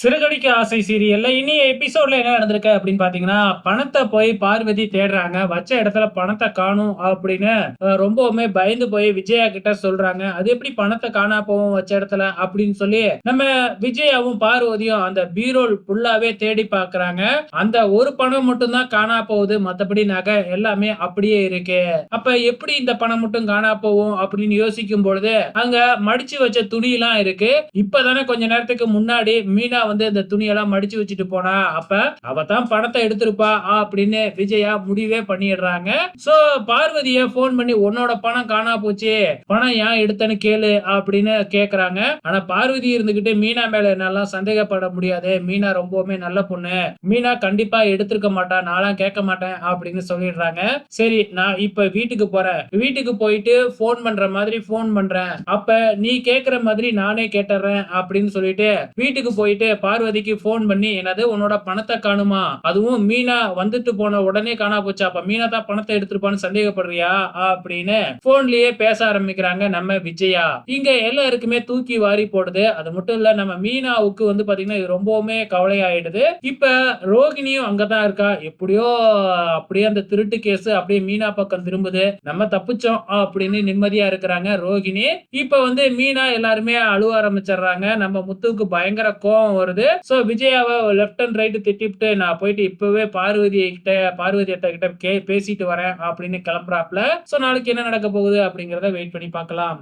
சிறகடிக்க ஆசை சீரியல்ல இனி எபிசோட்ல என்ன நடந்திருக்கு அப்படின்னு பாத்தீங்கன்னா, பணத்த போய் பார்வதி தேடுறாங்க. வச்ச இடத்துல பணத்த காணோம் அப்படின்னு ரொம்பவுமே பயந்து போய் விஜயா கிட்ட சொல்றாங்க. அது எப்படி பணத்த காணா போகும் வச்ச இடத்துல அப்படின்னு சொல்லி நம்ம விஜயாவும் பார்வதியும் அந்த பீரோல் ஃபுல்லாவே தேடி பார்க்கறாங்க. அந்த ஒரு பணம் மட்டும் தான் காணா போகுது. மத்தபடி நகை எல்லாமே அப்படியே இருக்கு. அப்ப எப்படி இந்த பணம் மட்டும் காணா போகும் அப்படின்னு யோசிக்கும் பொழுது, அங்க மடிச்சு வச்ச துணிலாம் இருக்கு. இப்பதானே கொஞ்ச நேரத்துக்கு முன்னாடி மீனா வந்து இந்த துணியெல்லாம் மடிச்சு வச்சுட்டு போனா. அப்ப அவ தான் பணத்த எடுத்திருப்பா அப்படின்னு விஜயா முடிவே பண்ணிடுறாங்க. சோ பார்வதிய போன் பண்ணி உன்னோட பணம் காணா போச்சு. பணம் ஏன் எடுத்தன்னு கேளு அப்படின்னு கேக்குறாங்க. ஆனா பார்வதி இருந்துகிட்டு மீனா மேல என்னால சந்தேகப்பட முடியாது. மீனா ரொம்பவுமே நல்ல பொண்ணு. மீனா கண்டிப்பா எடுத்திருக்க மாட்டா. நான்லாம் கேட்க மாட்டேன் அப்படின்னு சொல்லிடுறாங்க. சரி நான் இப்ப வீட்டுக்கு போறேன். வீட்டுக்கு போயிட்டு போன் பண்ற மாதிரி போன் பண்றேன். அப்ப நீ கேக்குற மாதிரி நானே கேட்டுறேன் அப்படின்னு சொல்லிட்டு வீட்டுக்கு போயிட்டு பார்வதிக்கு போன் பண்ணி என்னது உன்னோட பணத்தை காணுமா, அதுவும் மீனா வந்துட்டு போன உடனே காணா போச்சா, அப்ப மீனா தான் பணத்தை எடுத்திருப்பான்னு சந்தேகப்படுறியா அப்படின்னு போன்லயே பேச ஆரம்பிக்கிறாங்க நம்ம விஜயா. இங்க எல்லாருக்குமே தூக்கி வாரி போடுது. அது மட்டும் இல்ல நம்ம மீனாவுக்கு வந்து பாத்தீங்கன்னா இது ரொம்பவுமே கவலை ஆயிடுது. இப்ப ரோகிணியும் அங்கதான் இருக்கா. எப்படியோ அப்படியே அந்த திருட்டு கேஸ் அப்படியே மீனா பக்கம் திரும்புது. நம்ம தப்பிச்சோம் அப்படின்னு நிம்மதியா இருக்கிறாங்க ரோகிணி. இப்ப வந்து மீனா எல்லாருமே அழுவ ஆரம்பிச்சிடுறாங்க. நம்ம முத்துவுக்கு பயங்கர கோவம் வருது. சோ விஜயாவை லெஃப்ட் அண்ட் ரைட் திட்டிவிட்டு நான் போயிட்டு இப்பவே பார்வதி அத்தை கிட்ட பேசிட்டு வரேன் அப்படின்னு கிளம்புறாப்ல. சோ நாளைக்கு என்ன நடக்க போகுது அப்படிங்கறத வெயிட் பண்ணி பார்க்கலாம்.